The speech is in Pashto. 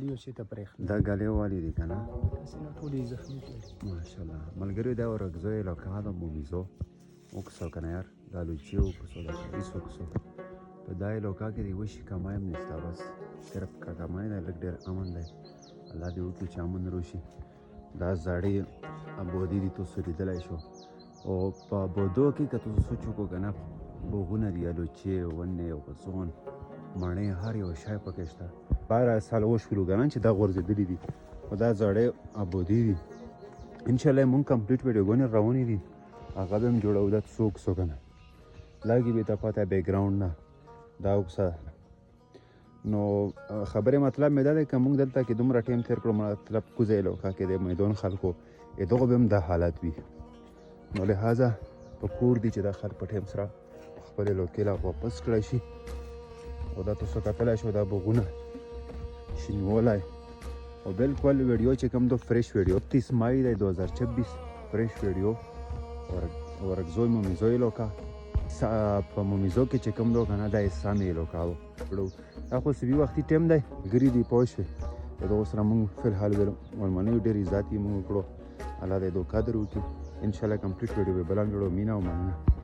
لیو چې ته پرېخ دا غالي والی دي کنه اسنه ټولې زخمی کړي ماشاءالله ملګری دا اورکزئی علاقه دا مومیزو وکسو کنه یار دا لوچیو وکسو دا ایسو وکسو په دا علاقه کې دی وشي کمایم نشته بس صرف کا کمای نه لګ ډېر امن دی الله دې وکړي چې امن روشي دا زاړې ابودي دي تاسو لیدلی شو او په بودو کې که تاسو سوچ وکړو که نه بوغونه دي الوچې ونې او غوڅون مڼې هر یو شی پکې شته 12 سال وشولو که نه چې دا غورځېدلي دي خو دا زاړې ابودي دي انشاءالله مونږ کمپلیټ ویډیوګانې روانې دي هغه به هم جوړو دا څو وکسو که نه لږې به ته پته بیکګراونډ نه دا وکسه نو خبرې مطلب مې دا دی که مونږ دلته کې دومره ټایم تېر کړو مطلب کوزه علاقه کې د میدان خلکو دغه به هم دا حالت وي نو لہذا په کور دي چې دا خلک په ټایم سره خپل علاقې لا واپس کړی شي او دا تاسو کتلی شو دا بوغونه شینوالی او بالکل ویډیو چې کوم دو فریش ویډیو 30 مای دی 2026 فریش ویډیو اورکزئی ماموزئی علاقه په ماموزو کې چې کوم دو که نه دا اسلامي علاقه و دا خو سبي وختي ټایم دی ګري دي پوه شوې د دغو سره مونږ فلحال ولمنیو ډېر عزت یې مونږ وکړو الله دې دوکه در وکړي انشاءالله کمپلیټ ویډیو به بله هم جوړو مینه او مننه